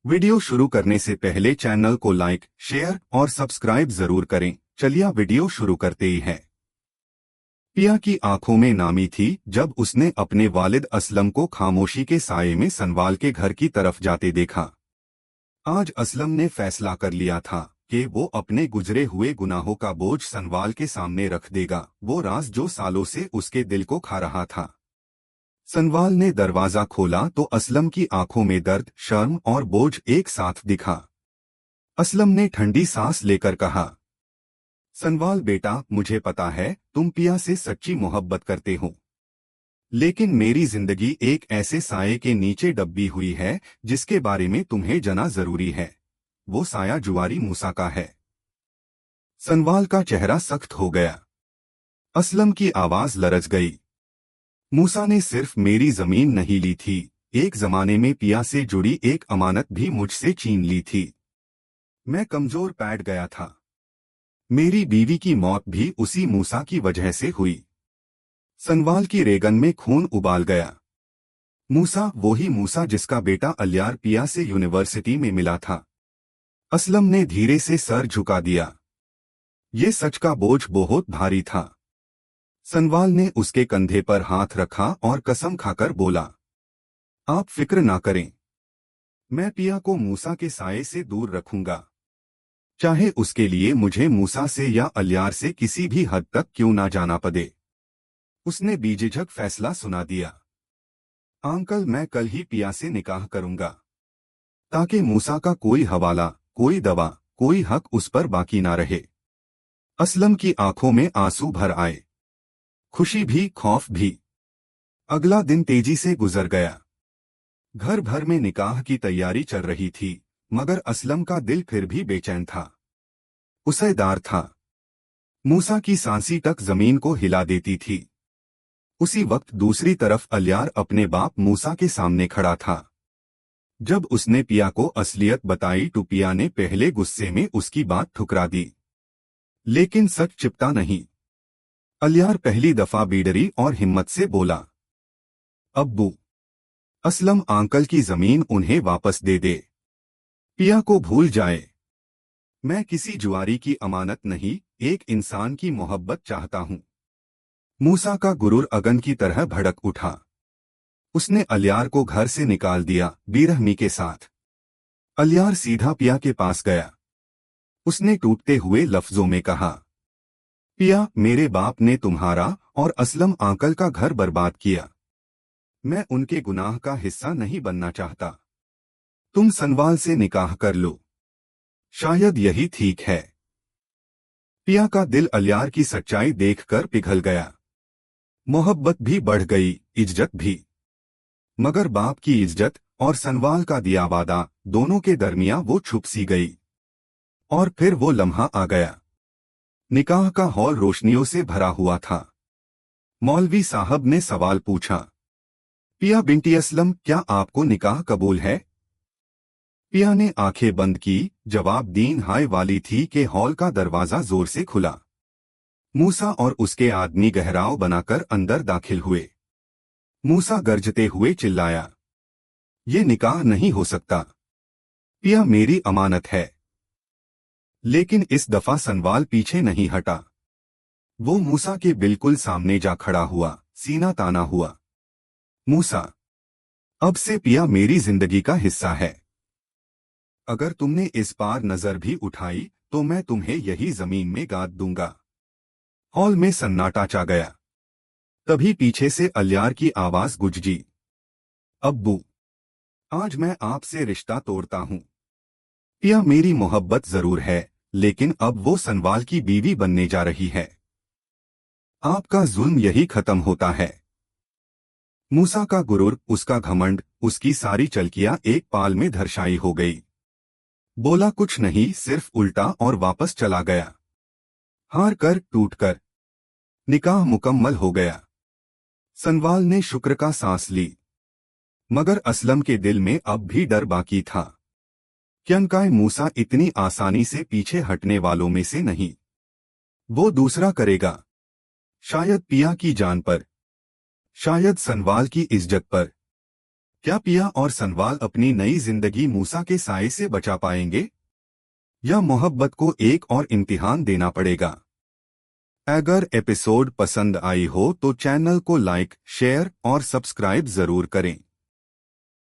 Video शुरू करने से पहले चैनल को लाइक, शेयर और सब्सक्राइब जरूर करें। चलिए वीडियो शुरू करते ही हैं। पिया की आंखों में नामी थी जब उसने अपने वालिद असलम को खामोशी के साये में सनवाल के घर की तरफ जाते देखा। आज असलम ने फैसला कर लिया था कि वो अपने गुजरे हुए गुनाहों का बोझ सनवाल के सामने रख देगा, वो राज जो सालों से उसके दिल को खा रहा था। सनवाल ने दरवाजा खोला तो असलम की आंखों में दर्द, शर्म और बोझ एक साथ दिखा। असलम ने ठंडी सांस लेकर कहा, सनवाल बेटा, मुझे पता है तुम पिया से सच्ची मोहब्बत करते हो, लेकिन मेरी जिंदगी एक ऐसे साये के नीचे दबी हुई है जिसके बारे में तुम्हें जाना जरूरी है। वो साया जुआरी मूसा का है। सनवाल का चेहरा सख्त हो गया। असलम की आवाज लरज गई। मूसा ने सिर्फ मेरी जमीन नहीं ली थी, एक जमाने में पिया से जुड़ी एक अमानत भी मुझसे छीन ली थी। मैं कमजोर पैठ गया था। मेरी बीवी की मौत भी उसी मूसा की वजह से हुई। सनवाल की रेगन में खून उबाल गया। मूसा, वही मूसा जिसका बेटा अलियार पिया से यूनिवर्सिटी में मिला था। असलम ने धीरे से सर झुका दिया। ये सच का बोझ बहुत भारी था। सनवाल ने उसके कंधे पर हाथ रखा और कसम खाकर बोला, आप फिक्र ना करें, मैं पिया को मूसा के साये से दूर रखूंगा, चाहे उसके लिए मुझे मूसा से या अलियार से किसी भी हद तक क्यों ना जाना पड़े। उसने बेझिझक फैसला सुना दिया, अंकल, मैं कल ही पिया से निकाह करूंगा, ताकि मूसा का कोई हवाला, कोई दवा, कोई हक उस पर बाकी ना रहे। असलम की आंखों में आंसू भर आए, खुशी भी, खौफ भी। अगला दिन तेजी से गुजर गया। घर भर में निकाह की तैयारी चल रही थी, मगर असलम का दिल फिर भी बेचैन था। उसे डर था। मूसा की सांसी तक जमीन को हिला देती थी। उसी वक्त दूसरी तरफ अलियार अपने बाप मूसा के सामने खड़ा था। जब उसने पिया को असलियत बताई तो पिया ने पहले गुस्से में उसकी बात ठुकरा दी, लेकिन सच छिपता नहीं। अलियार पहली दफा बीडरी और हिम्मत से बोला, अब्बू, असलम अंकल की जमीन उन्हें वापस दे दे, पिया को भूल जाए। मैं किसी जुआरी की अमानत नहीं, एक इंसान की मोहब्बत चाहता हूँ। मूसा का गुरूर अगन की तरह भड़क उठा। उसने अलियार को घर से निकाल दिया, बेरहमी के साथ। अलियार सीधा पिया के पास गया। उसने टूटते हुए लफ्जों में कहा, पिया, मेरे बाप ने तुम्हारा और असलम अंकल का घर बर्बाद किया। मैं उनके गुनाह का हिस्सा नहीं बनना चाहता। तुम सनवाल से निकाह कर लो, शायद यही ठीक है। पिया का दिल अलियार की सच्चाई देखकर पिघल गया। मोहब्बत भी बढ़ गई, इज्जत भी। मगर बाप की इज्जत और सनवाल का दिया वादा, दोनों के दरमियां वो छुप सी गई। और फिर वो लम्हा आ गया। निकाह का हॉल रोशनियों से भरा हुआ था। मौलवी साहब ने सवाल पूछा, पिया बिन्टी असलम, क्या आपको निकाह कबूल है? पिया ने आंखें बंद की। जवाब दीन हाय वाली थी कि हॉल का दरवाजा जोर से खुला। मूसा और उसके आदमी गहराव बनाकर अंदर दाखिल हुए। मूसा गरजते हुए चिल्लाया, ये निकाह नहीं हो सकता। पिया मेरी अमानत है। लेकिन इस दफा सनवाल पीछे नहीं हटा। वो मूसा के बिल्कुल सामने जा खड़ा हुआ, सीना ताना हुआ। मूसा, अब से पिया मेरी जिंदगी का हिस्सा है। अगर तुमने इस पार नजर भी उठाई तो मैं तुम्हें यही जमीन में गाड़ दूंगा। हॉल में सन्नाटा छा गया। तभी पीछे से अलियार की आवाज गुंजी, अब्बू, आज मैं आपसे रिश्ता तोड़ता हूँ। पिया मेरी मोहब्बत जरूर है, लेकिन अब वो सनवाल की बीवी बनने जा रही है। आपका जुल्म यही खत्म होता है। मूसा का गुरूर, उसका घमंड, उसकी सारी चलकियां एक पाल में धरशाई हो गई। बोला कुछ नहीं, सिर्फ उल्टा और वापस चला गया। हार कर, टूट कर निकाह मुकम्मल हो गया। सनवाल ने शुक्र का सांस ली, मगर असलम के दिल में अब भी डर बाकी था। क्योंकि मूसा इतनी आसानी से पीछे हटने वालों में से नहीं। वो दूसरा करेगा, शायद पिया की जान पर, शायद सनवाल की इज्जत पर। क्या पिया और सनवाल अपनी नई जिंदगी मूसा के साए से बचा पाएंगे, या मोहब्बत को एक और इम्तिहान देना पड़ेगा? अगर एपिसोड पसंद आई हो तो चैनल को लाइक, शेयर और सब्सक्राइब जरूर करें।